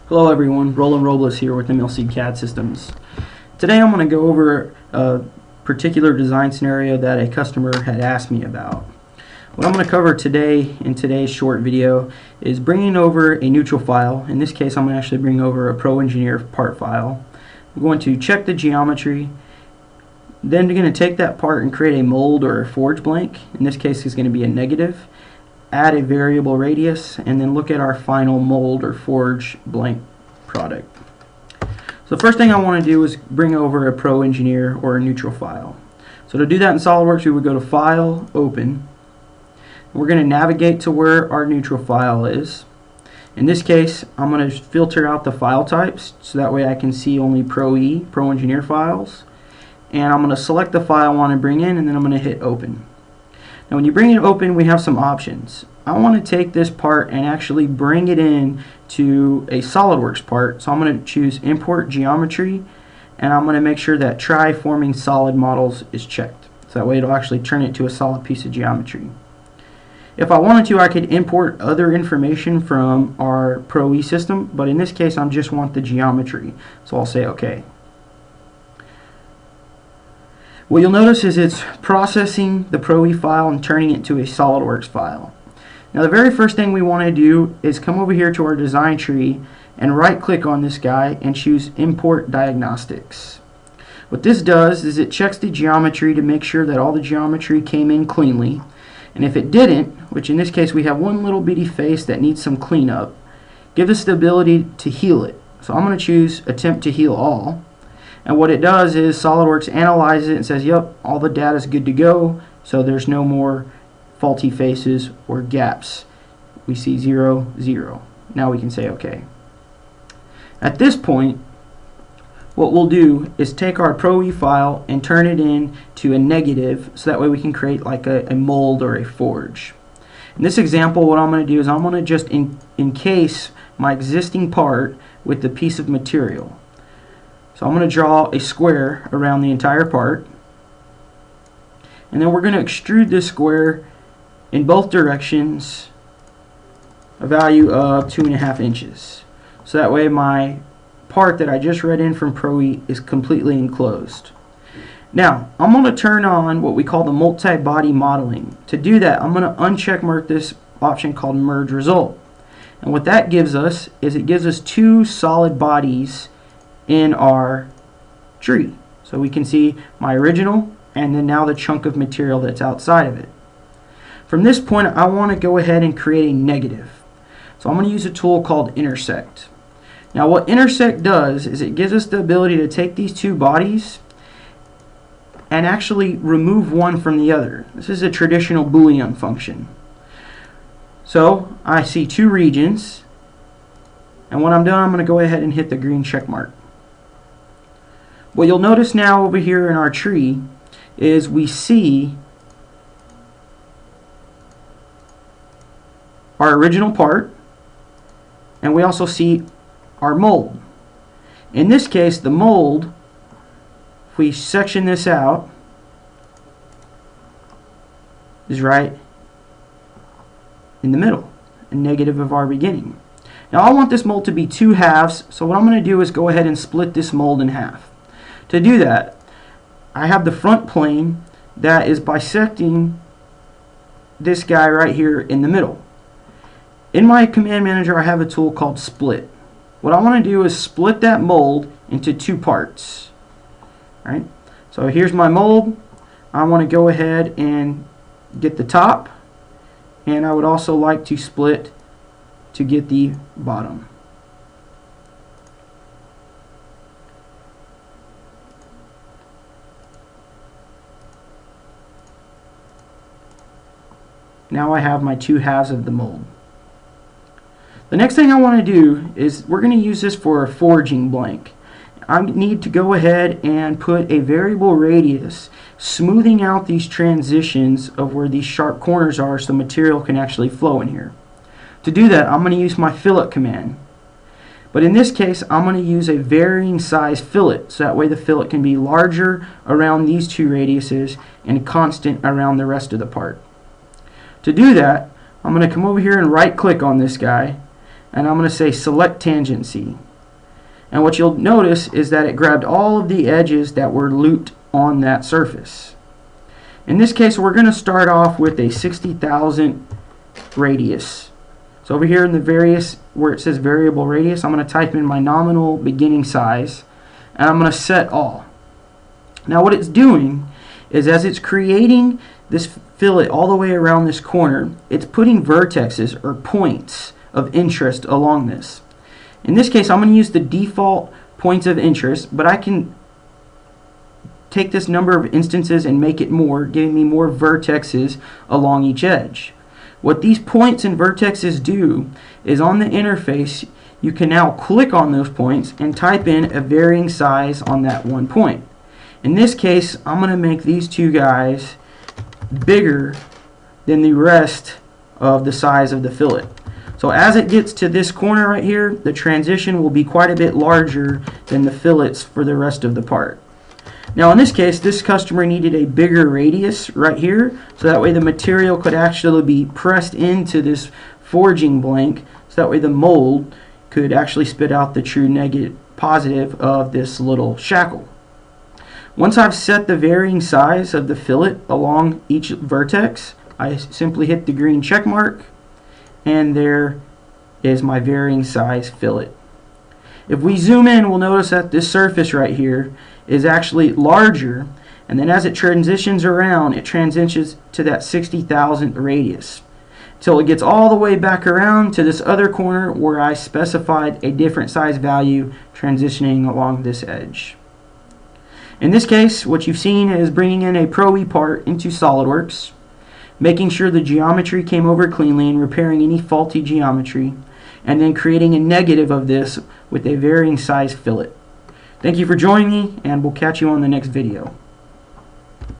Hello everyone, Roland Robles here with MLC CAD Systems. Today I'm going to go over a particular design scenario that a customer had asked me about. What I'm going to cover today in today's short video is bringing over a neutral file. In this case I'm going to actually bring over a Pro Engineer part file. I'm going to check the geometry, then I'm going to take that part and create a mold or a forge blank. In this case it's going to be a negative. Add a variable radius, and then look at our final mold or forge blank product. So the first thing I want to do is bring over a Pro Engineer or a neutral file. So to do that in SolidWorks, we would go to File, Open. We're going to navigate to where our neutral file is. In this case, I'm going to filter out the file types so that way I can see only Pro Engineer files. And I'm going to select the file I want to bring in, and then I'm going to hit Open. Now when you bring it open, we have some options. I want to take this part and actually bring it in to a SolidWorks part. So I'm going to choose Import Geometry, and I'm going to make sure that Try Forming Solid Models is checked. So that way it'll actually turn it to a solid piece of geometry. If I wanted to, I could import other information from our Pro E system, but in this case I just want the geometry. So I'll say OK. What you'll notice is it's processing the Pro E file and turning it to a SolidWorks file. Now the very first thing we want to do is come over here to our design tree and right click on this guy and choose Import Diagnostics. What this does is it checks the geometry to make sure that all the geometry came in cleanly, and if it didn't, which in this case we have one little bitty face that needs some cleanup, give us the ability to heal it. So I'm going to choose Attempt to Heal All. And what it does is SolidWorks analyzes it and says, yep, all the data is good to go, so there's no more faulty faces or gaps. We see 0, 0. Now we can say OK. At this point, what we'll do is take our Pro E file and turn it into a negative, so that way we can create like a mold or a forge. In this example, what I'm going to do is I'm going to just encase my existing part with the piece of material. So I'm going to draw a square around the entire part, and then we're going to extrude this square in both directions a value of 2.5 inches. So that way my part that I just read in from Pro E is completely enclosed. Now I'm going to turn on what we call the multi-body modeling. To do that, I'm going to uncheck mark this option called Merge Result. And what that gives us is it gives us two solid bodies in our tree. So we can see my original and then now the chunk of material that's outside of it. From this point I want to go ahead and create a negative. So I'm going to use a tool called Intersect. Now what Intersect does is it gives us the ability to take these two bodies and actually remove one from the other. This is a traditional Boolean function. So I see two regions, and when I'm done I'm going to go ahead and hit the green check mark. What you'll notice now over here in our tree is we see our original part, and we also see our mold. In this case, the mold, if we section this out, is right in the middle, a negative of our beginning. Now I want this mold to be two halves, so what I'm going to do is go ahead and split this mold in half. To do that, I have the front plane that is bisecting this guy right here in the middle. In my command manager I have a tool called Split. What I want to do is split that mold into two parts. Right? So here's my mold. I want to go ahead and get the top, and I would also like to split to get the bottom. Now I have my two halves of the mold. The next thing I want to do is we're going to use this for a forging blank. I need to go ahead and put a variable radius smoothing out these transitions of where these sharp corners are so material can actually flow in here. To do that, I'm going to use my fillet command. But in this case, I'm going to use a varying size fillet, so that way the fillet can be larger around these two radiuses and constant around the rest of the part. To do that, I'm going to come over here and right click on this guy, and I'm going to say select tangency. And what you'll notice is that it grabbed all of the edges that were looped on that surface. In this case, we're going to start off with a 60,000 radius. So over here in the various, where it says variable radius, I'm going to type in my nominal beginning size, and I'm going to set all. Now what it's doing is, as it's creating this fillet all the way around this corner, it's putting vertexes or points of interest along this. In this case, I'm going to use the default points of interest, but I can take this number of instances and make it more, giving me more vertexes along each edge. What these points and vertexes do is, on the interface, you can now click on those points and type in a varying size on that one point. In this case, I'm going to make these two guys bigger than the rest of the size of the fillet. So as it gets to this corner right here, the transition will be quite a bit larger than the fillets for the rest of the part. Now in this case, this customer needed a bigger radius right here, so that way the material could actually be pressed into this forging blank, so that way the mold could actually spit out the true negative positive of this little shackle. Once I've set the varying size of the fillet along each vertex, I simply hit the green check mark, and there is my varying size fillet. If we zoom in, we'll notice that this surface right here is actually larger, and then as it transitions around, it transitions to that 60,000 radius till it gets all the way back around to this other corner where I specified a different size value transitioning along this edge. In this case, what you've seen is bringing in a Pro E part into SolidWorks, making sure the geometry came over cleanly and repairing any faulty geometry, and then creating a negative of this with a varying size fillet. Thank you for joining me, and we'll catch you on the next video.